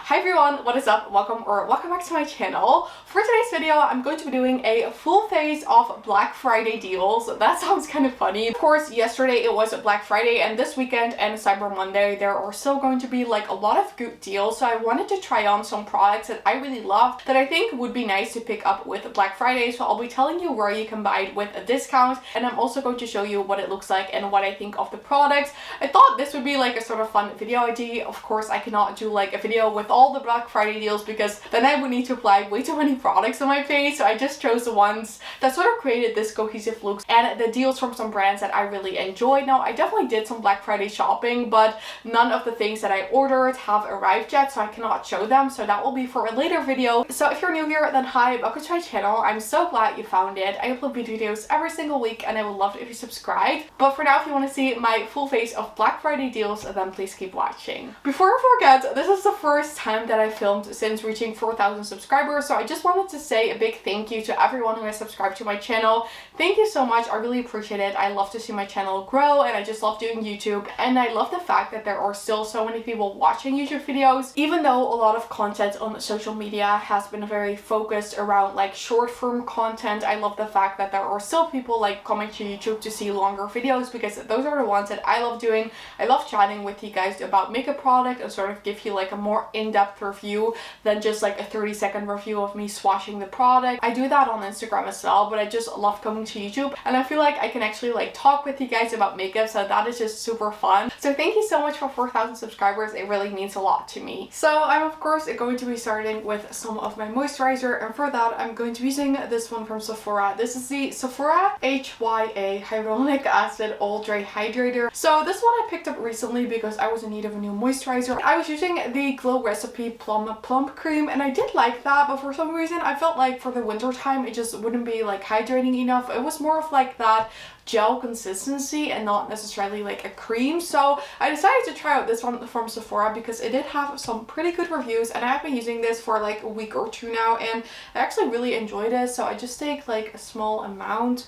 Hi everyone, what is up? Welcome back to my channel. For today's video, I'm going to be doing a full face of Black Friday deals. That sounds kind of funny. Of course, yesterday it was Black Friday, and this weekend and Cyber Monday there are still going to be like a lot of good deals. So I wanted to try on some products that I really love that I think would be nice to pick up with Black Friday. So I'll be telling you where you can buy it with a discount, and I'm also going to show you what it looks like and what I think of the products. I thought this would be like a sort of fun video idea. Of course, I cannot do like a video with all the Black Friday deals because then I would need to apply way too many products on my face. So I just chose the ones that sort of created this cohesive look and the deals from some brands that I really enjoyed. Now, I definitely did some Black Friday shopping, but none of the things that I ordered have arrived yet, so I cannot show them. So that will be for a later video. So if you're new here, then hi, welcome to my channel. I'm so glad you found it. I upload videos every single week and I would love it if you subscribe. But for now, if you want to see my full face of Black Friday deals, then please keep watching. Before I forget, this is the first time that I filmed since reaching 4,000 subscribers, so I just wanted to say a big thank you to everyone who has subscribed to my channel. Thank you so much. I really appreciate it. I love to see my channel grow, and I just love doing YouTube, and I love the fact that there are still so many people watching YouTube videos, even though a lot of content on social media has been very focused around like short form content. I love the fact that there are still people like coming to YouTube to see longer videos, because those are the ones that I love doing. I love chatting with you guys about makeup product and sort of give you like a more in-depth review than just like a 30-second review of me swatching the product. I do that on Instagram as well, but I just love coming to YouTube, and I feel like I can actually like talk with you guys about makeup, so that is just super fun. So thank you so much for 4,000 subscribers. It really means a lot to me. So I'm of course going to be starting with some of my moisturizer, and for that I'm going to be using this one from Sephora. This is the Sephora HYA Hyaluronic Acid Ultra Hydrator. So this one I picked up recently because I was in need of a new moisturizer. I was using the Glow Recipe Plump Cream, and I did like that, but for some reason I felt like for the winter time it just wouldn't be like hydrating enough. It was more of like that gel consistency and not necessarily like a cream. So I decided to try out this one from Sephora because it did have some pretty good reviews, and I've been using this for like a week or two now, and I actually really enjoyed it. So I just take like a small amount,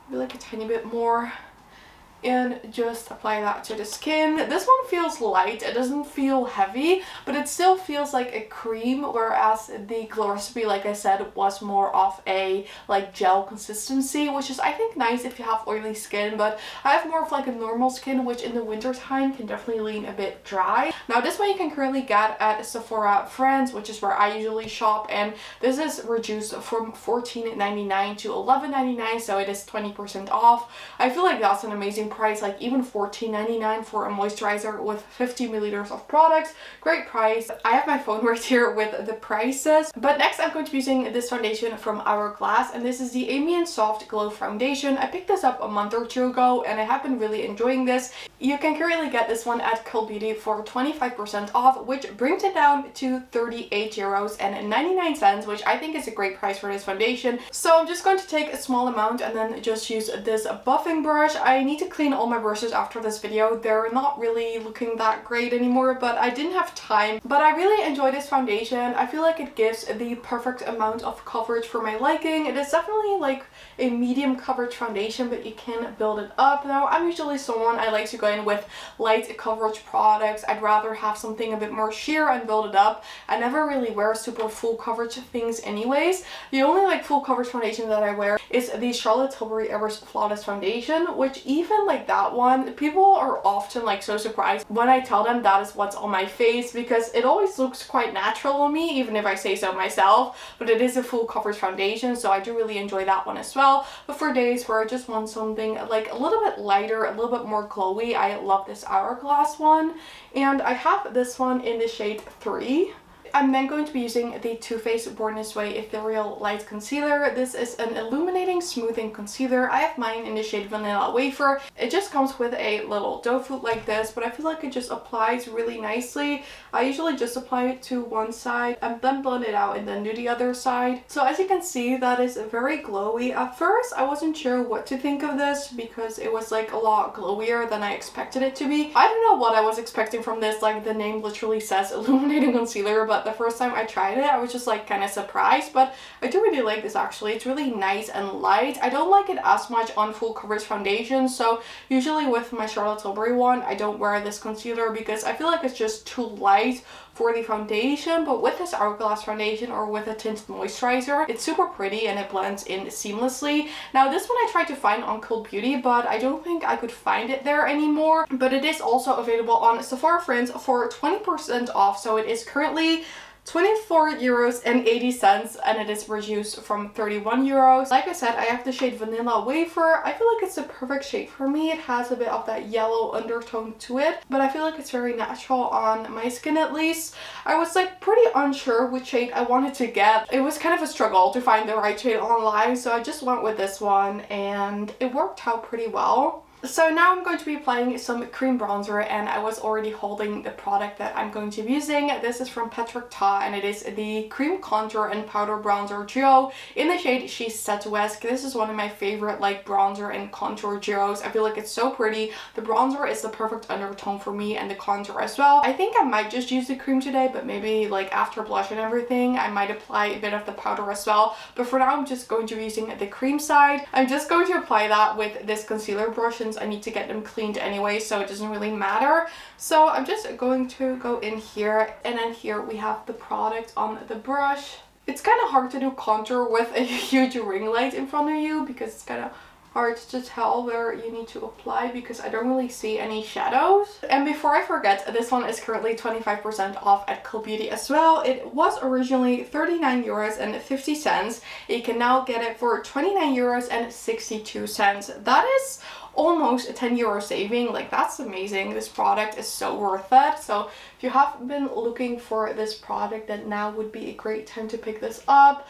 maybe like a tiny bit more, and just apply that to the skin. This one feels light, it doesn't feel heavy, but it still feels like a cream, whereas the Glow Recipe, like I said, was more of a like gel consistency, which is I think nice if you have oily skin, but I have more of like a normal skin, which in the winter time can definitely lean a bit dry. Now this one you can currently get at Sephora France, which is where I usually shop, and this is reduced from $14.99 to $11.99, so it is 20% off. I feel like that's an amazing price. Like even $14.99 for a moisturizer with 50 milliliters of products, great price. I have my phone right here with the prices. But next I'm going to be using this foundation from Hourglass, and this is the Ambient Soft Glow Foundation. I picked this up a month or two ago and I have been really enjoying this. You can currently get this one at Cult Beauty for 25% off, which brings it down to €38.99, which I think is a great price for this foundation. So I'm just going to take a small amount and then just use this buffing brush. I need to clean all my brushes after this video. They're not really looking that great anymore, but I didn't have time. But I really enjoy this foundation. I feel like it gives the perfect amount of coverage for my liking. It is definitely like a medium coverage foundation, but you can build it up. Now, I'm usually someone, I like to go in with light coverage products. I'd rather have something a bit more sheer and build it up. I never really wear super full coverage things anyways. The only like full coverage foundation that I wear is the Charlotte Tilbury Everest Flawless Foundation, which even like that one, people are often like so surprised when I tell them that is what's on my face, because it always looks quite natural on me, even if I say so myself. But it is a full coverage foundation, so I do really enjoy that one as well. But for days where I just want something like a little bit lighter, a little bit more glowy, I love this Hourglass one, and I have this one in the shade 3. I'm then going to be using the Too Faced Born This Way Ethereal Light Concealer. This is an illuminating smoothing concealer. I have mine in the shade Vanilla Wafer. It just comes with a little doe foot like this, but I feel like it just applies really nicely. I usually just apply it to one side and then blend it out and then do the other side. So as you can see, that is very glowy. At first, I wasn't sure what to think of this because it was like a lot glowier than I expected it to be. I don't know what I was expecting from this. Like the name literally says illuminating concealer, but the first time I tried it, I was just like kind of surprised. But I do really like this actually. It's really nice and light. I don't like it as much on full coverage foundation, so usually with my Charlotte Tilbury one, I don't wear this concealer because I feel like it's just too light for the foundation, but with this Hourglass foundation or with a tinted moisturizer, it's super pretty and it blends in seamlessly. Now this one I tried to find on Cult Beauty, but I don't think I could find it there anymore. But it is also available on Sephora Friends for 20% off, so it is currently 24.80 and it is reduced from 31 euros. Like I said, I have the shade Vanilla Wafer. I feel like it's the perfect shade for me. It has a bit of that yellow undertone to it, but I feel like it's very natural on my skin at least. I was like pretty unsure which shade I wanted to get. It was kind of a struggle to find the right shade online, so I just went with this one and it worked out pretty well. So now I'm going to be applying some cream bronzer, and I was already holding the product that I'm going to be using. This is from Patrick Ta and it is the Cream Contour and Powder Bronzer Duo in the shade She's Statuesque. This is one of my favorite like bronzer and contour duos. I feel like it's so pretty. The bronzer is the perfect undertone for me and the contour as well. I think I might just use the cream today, but maybe like after blush and everything I might apply a bit of the powder as well. But for now I'm just going to be using the cream side. I'm just going to apply that with this concealer brush. I need to get them cleaned anyway, so it doesn't really matter. So I'm just going to go in here, and then here we have the product on the brush. It's kind of hard to do contour with a huge ring light in front of you because it's kind of hard to tell where you need to apply because I don't really see any shadows. And before I forget, this one is currently 25% off at Cult Beauty as well. It was originally 39 euros and 50 cents. You can now get it for 29 euros and 62 cents. That is almost a 10 euro saving. Like, that's amazing. This product is so worth it. So if you have been looking for this product, then now would be a great time to pick this up.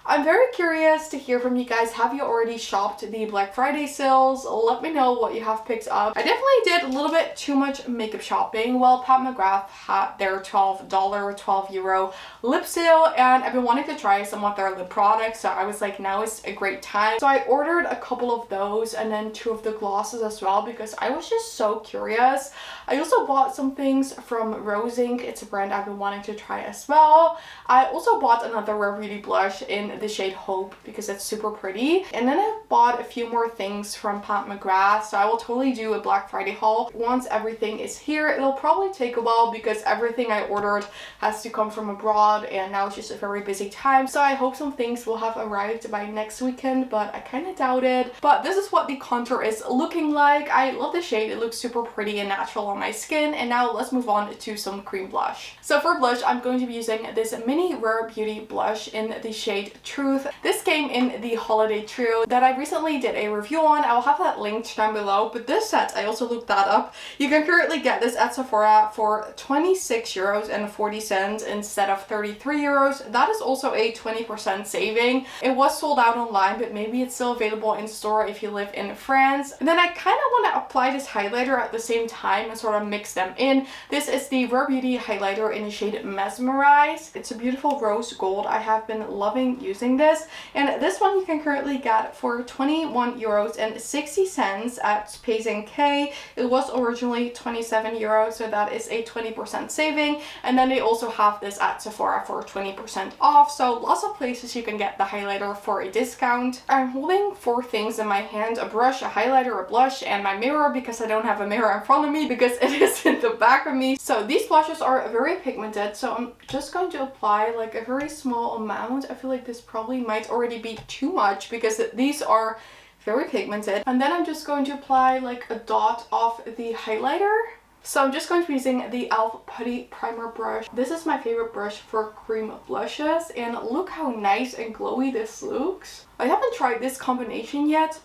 I'm very curious to hear from you guys. Have you already shopped the Black Friday sales? Let me know what you have picked up. I definitely did a little bit too much makeup shopping. Well, Pat McGrath had their $12, 12 euro lip sale, and I've been wanting to try some of their lip products, so I was like, now is a great time. So I ordered a couple of those and then 2 of the glosses as well because I was just so curious. I also bought some things from Rose Inc. It's a brand I've been wanting to try as well. I also bought another Rare Beauty blush in the shade Hope because it's super pretty. And then I bought a few more things from Pat McGrath, so I will totally do a Black Friday haul once everything is here. It'll probably take a while because everything I ordered has to come from abroad and now it's just a very busy time. So I hope some things will have arrived by next weekend, but I kind of doubt it. But this is what the contour is looking like. I love the shade. It looks super pretty and natural on my skin. And now let's move on to some cream blush. So for blush, I'm going to be using this mini Rare Beauty blush in the shade Truth. This came in the holiday trio that I recently did a review on. I will have that linked down below. But this set, I also looked that up. You can currently get this at Sephora for 26 euros and 40 cents instead of 33 euros. That is also a 20% saving. It was sold out online, but maybe it's still available in store if you live in France. And then I kind of want to apply this highlighter at the same time and sort of mix them in. This is the Rare Beauty highlighter in the shade Mesmerize. It's a beautiful rose gold. I have been loving using this, and this one you can currently get for 21 euros and 60 cents at Space NK. It was originally 27 euros, so that is a 20% saving. And then they also have this at Sephora for 20% off, so lots of places you can get the highlighter for a discount. I'm holding 4 things in my hand: a brush, a highlighter, a blush, and my mirror because I don't have a mirror in front of me because it is in the back of me. So these blushes are very pigmented, so I'm just going to apply like a very small amount. I feel like this probably might already be too much because these are very pigmented. And then I'm just going to apply like a dot of the highlighter. So I'm just going to be using the e.l.f. Putty Primer brush. This is my favorite brush for cream blushes, and look how nice and glowy this looks. I haven't tried this combination yet.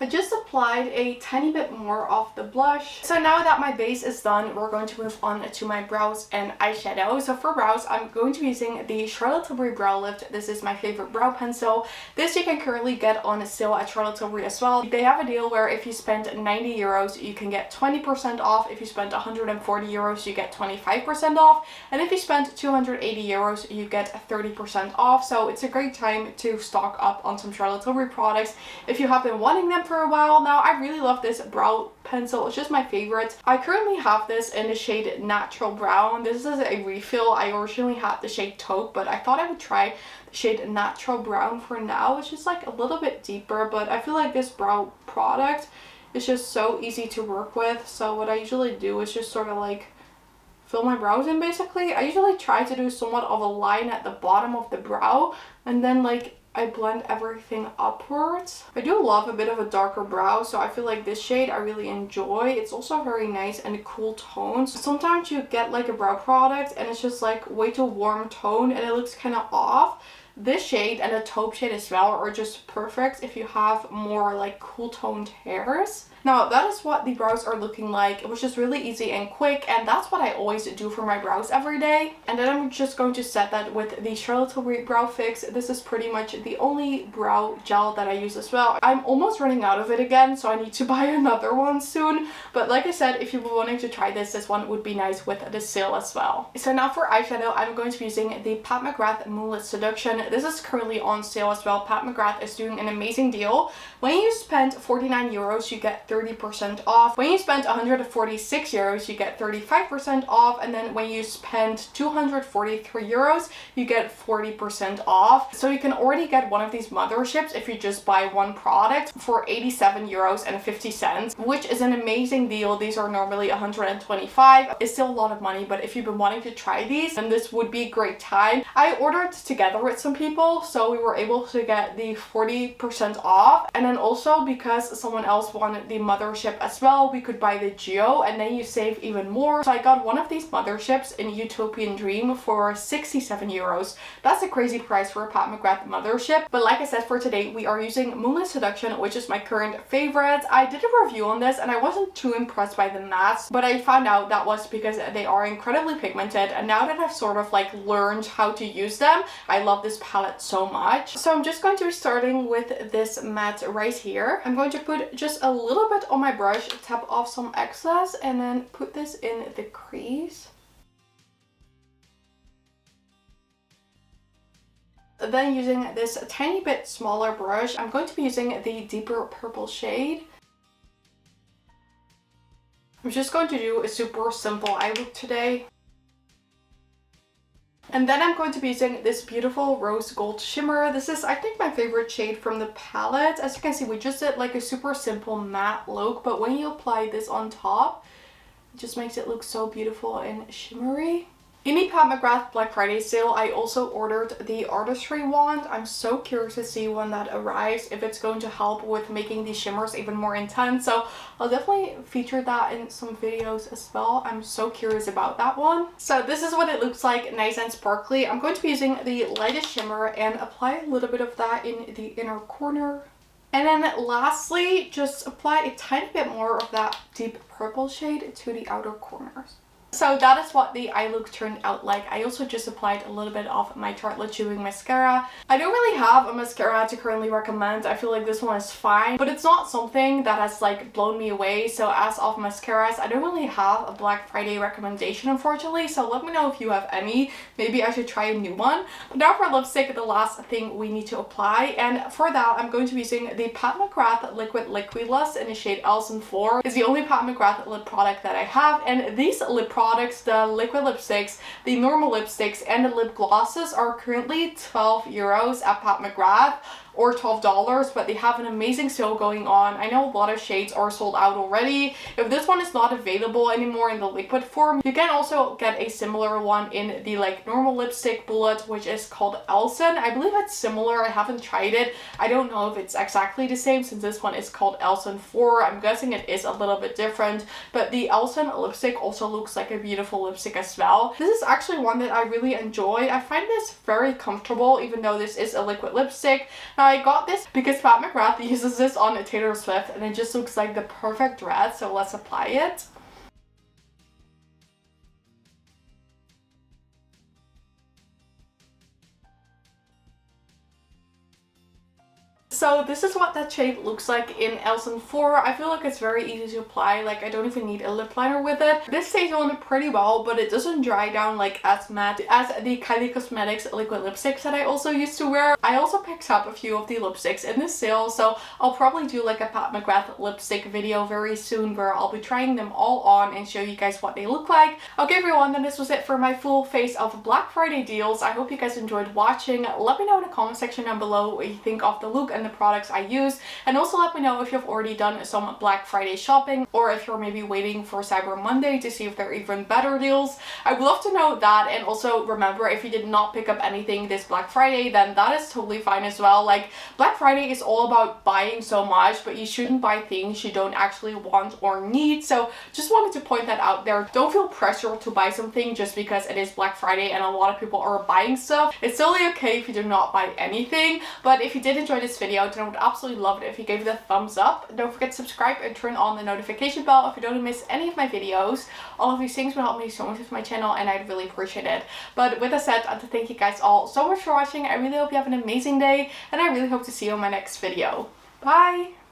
I just applied a tiny bit more of the blush. So now that my base is done, we're going to move on to my brows and eyeshadow. So for brows, I'm going to be using the Charlotte Tilbury Brow Lift. This is my favorite brow pencil. This you can currently get on sale at Charlotte Tilbury as well. They have a deal where if you spend 90 euros, you can get 20% off. If you spend 140 euros, you get 25% off. And if you spend 280 euros, you get 30% off. So it's a great time to stock up on some Charlotte Tilbury products if you have been wanting them for a while now. I really love this brow pencil. It's just my favorite. I currently have this in the shade Natural Brown. This is a refill. I originally had the shade Taupe, but I thought I would try the shade Natural Brown for now. It's just like a little bit deeper, but I feel like this brow product is just so easy to work with. So what I usually do is just sort of like fill my brows in basically. I usually try to do somewhat of a line at the bottom of the brow and then like I blend everything upwards. I do love a bit of a darker brow, so I feel like this shade I really enjoy. It's also very nice and cool tones. Sometimes you get like a brow product and it's just like way too warm tone and it looks kind of off. This shade and the taupe shade as well are just perfect if you have more like cool toned hairs. Now that is what the brows are looking like. It was just really easy and quick, and that's what I always do for my brows every day. And then I'm just going to set that with the Charlotte Tilbury Brow Fix. This is pretty much the only brow gel that I use as well. I'm almost running out of it again, so I need to buy another one soon. But like I said, if you were wanting to try this one would be nice with the sale as well. So now for eyeshadow, I'm going to be using the Pat McGrath Moonlit Seduction. This is currently on sale as well. Pat McGrath is doing an amazing deal. When you spend 49 euros, you get 30% off. When you spend 146 euros, you get 35% off. And then when you spend 243 euros, you get 40% off. So you can already get one of these motherships if you just buy one product for 87 euros and 50 cents, which is an amazing deal. These are normally 125. It's still a lot of money, but if you've been wanting to try these, then this would be a great time. I ordered together with some people, so we were able to get the 40% off. And then also because someone else wanted the mothership as well, we could buy the Geo and then you save even more. So I got one of these motherships in Utopian Dream for 67 euros. That's a crazy price for a Pat McGrath mothership. But like I said, for today we are using Moonlit Seduction, which is my current favorite. I did a review on this and I wasn't too impressed by the mattes, but I found out that was because they are incredibly pigmented, and now that I've sort of like learned how to use them, I love this palette so much. So I'm just going to be starting with this matte right here. I'm going to put just a little bit on my brush, tap off some excess, and then put this in the crease. Then using this tiny bit smaller brush, I'm going to be using the deeper purple shade. I'm just going to do a super simple eye look today. And then I'm going to be using this beautiful rose gold shimmer. This is, I think, my favorite shade from the palette. As you can see, we just did like a super simple matte look, but when you apply this on top, it just makes it look so beautiful and shimmery. In the Pat McGrath Black Friday sale, I also ordered the artistry wand. I'm so curious to see when that arrives, if it's going to help with making these shimmers even more intense. So I'll definitely feature that in some videos as well. I'm so curious about that one. So this is what it looks like, nice and sparkly. I'm going to be using the lightest shimmer and apply a little bit of that in the inner corner. And then lastly, just apply a tiny bit more of that deep purple shade to the outer corners. So that is what the eye look turned out like. I also just applied a little bit of my Tartelette Chewing Mascara. I don't really have a mascara to currently recommend. I feel like this one is fine, but it's not something that has like blown me away. So as of mascaras, I don't really have a Black Friday recommendation, unfortunately. So let me know if you have any. Maybe I should try a new one. But now for lipstick, the last thing we need to apply. And for that, I'm going to be using the Pat McGrath Liquid Liquilust in the shade Elson 4. It's the only Pat McGrath lip product that I have. And these lip products, the liquid lipsticks, the normal lipsticks, and the lip glosses are currently 12 euros at Pat McGrath, or $12, but they have an amazing sale going on. I know a lot of shades are sold out already. If this one is not available anymore in the liquid form, you can also get a similar one in the like normal lipstick bullet, which is called Elson. I believe it's similar. I haven't tried it. I don't know if it's exactly the same since this one is called Elson 4. I'm guessing it is a little bit different, but the Elson lipstick also looks like a beautiful lipstick as well. This is actually one that I really enjoy. I find this very comfortable, even though this is a liquid lipstick. Now I got this because Pat McGrath uses this on Taylor Swift and it just looks like the perfect dress, so let's apply it. So this is what that shade looks like in Elson 4. I feel like it's very easy to apply, like I don't even need a lip liner with it. This stays on pretty well, but it doesn't dry down like as matte as the Kylie Cosmetics liquid lipsticks that I also used to wear. I also picked up a few of the lipsticks in this sale, so I'll probably do like a Pat McGrath lipstick video very soon where I'll be trying them all on and show you guys what they look like. Okay everyone, then this was it for my full face of Black Friday deals. I hope you guys enjoyed watching. Let me know in the comment section down below what you think of the look and the the products I use, and also let me know if you've already done some Black Friday shopping, or if you're maybe waiting for Cyber Monday to see if there are even better deals. I would love to know that. And also remember, if you did not pick up anything this Black Friday, then that is totally fine as well. Like, Black Friday is all about buying so much, but you shouldn't buy things you don't actually want or need. So just wanted to point that out there. Don't feel pressured to buy something just because it is Black Friday and a lot of people are buying stuff. It's totally okay if you do not buy anything, but if you did enjoy this video, then I would absolutely love it if you gave it a thumbs up. Don't forget to subscribe and turn on the notification bell if you don't miss any of my videos. All of these things will help me so much with my channel, and I'd really appreciate it. But with that said, I want to thank you guys all so much for watching. I really hope you have an amazing day, and I really hope to see you in my next video. Bye!